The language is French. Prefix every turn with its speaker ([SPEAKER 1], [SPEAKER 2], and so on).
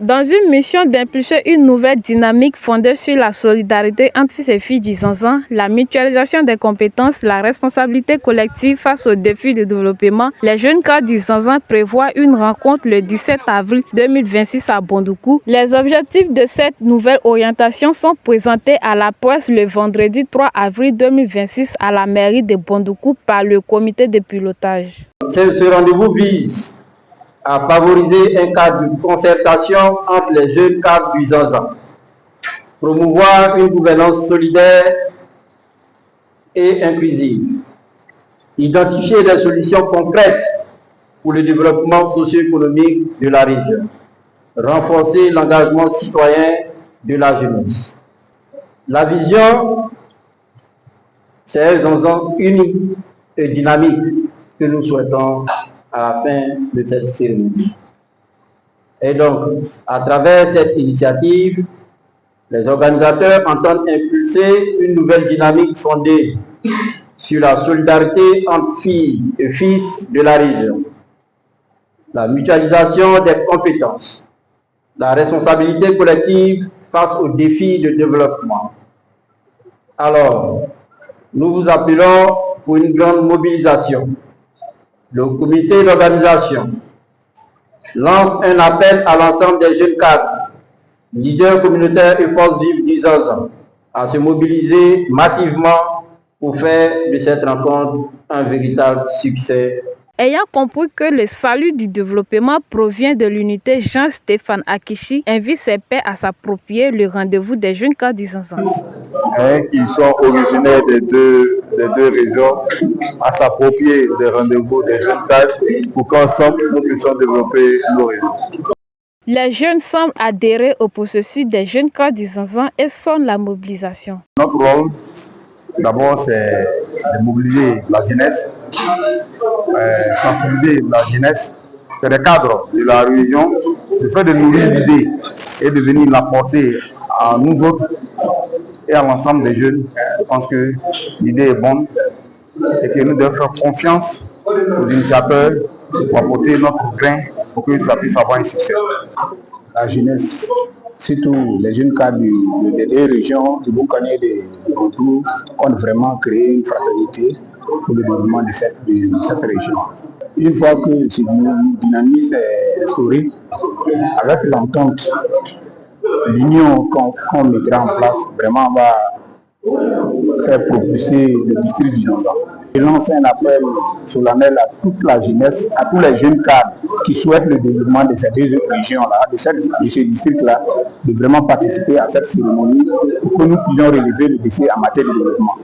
[SPEAKER 1] Dans une mission d'impulser une nouvelle dynamique fondée sur la solidarité entre fils et filles du Zanzan, la mutualisation des compétences, la responsabilité collective face aux défis de développement, les jeunes cadres du Zanzan prévoient une rencontre le 17 avril 2026 à Bondoukou. Les objectifs de cette nouvelle orientation sont présentés à la presse le vendredi 3 avril 2026 à la mairie de Bondoukou par le comité de pilotage.
[SPEAKER 2] Ce rendez-vous vise à favoriser un cadre de concertation entre les jeunes cadres du Zanzan, promouvoir une gouvernance solidaire et inclusive, identifier des solutions concrètes pour le développement socio-économique de la région, renforcer l'engagement citoyen de la jeunesse. La vision, c'est un Zanzan unique et dynamique que nous souhaitons à la fin de cette cérémonie. Et donc, à travers cette initiative, les organisateurs entendent impulser une nouvelle dynamique fondée sur la solidarité entre filles et fils de la région, la mutualisation des compétences, la responsabilité collective face aux défis de développement. Alors, nous vous appelons pour une grande mobilisation. Le comité d'organisation lance un appel à l'ensemble des jeunes cadres, leaders communautaires et forces vives du Zanzan à se mobiliser massivement pour faire de cette rencontre un véritable succès.
[SPEAKER 1] Ayant compris que le salut du développement provient de l'unité, Jean-Stéphane Akichi invite ses pairs à s'approprier le rendez-vous des jeunes cadres du Zanzan.
[SPEAKER 3] Qui sont originaires des deux régions, à s'approprier des rendez-vous des jeunes cadres pour qu'ensemble nous puissions développer nos régions.
[SPEAKER 1] Les jeunes semblent adhérer au processus des jeunes cadres du Zanzan et sonnent la mobilisation.
[SPEAKER 3] Notre rôle, d'abord, c'est de mobiliser la jeunesse, sensibiliser la jeunesse, c'est des cadres de la région, c'est fait de nourrir l'idée et de venir l'apporter à nous autres et à l'ensemble des jeunes. Je pense que l'idée est bonne et que nous devons faire confiance aux initiateurs pour apporter notre grain pour que ça puisse avoir un succès.
[SPEAKER 4] La jeunesse, surtout les jeunes cadres des deux régions, du Boukane et de Bondoukou, ont vraiment créé une fraternité pour le développement de cette région. Une fois que ce dynamisme est instauré, avec l'entente, l'union qu'on mettra en place, vraiment va faire propulser le district du Zanzan. Je lance un appel solennel à toute la jeunesse, à tous les jeunes cadres qui souhaitent le développement de ces deux régions-là, de ce district-là, de vraiment participer à cette cérémonie pour que nous puissions relever le défi en matière de développement.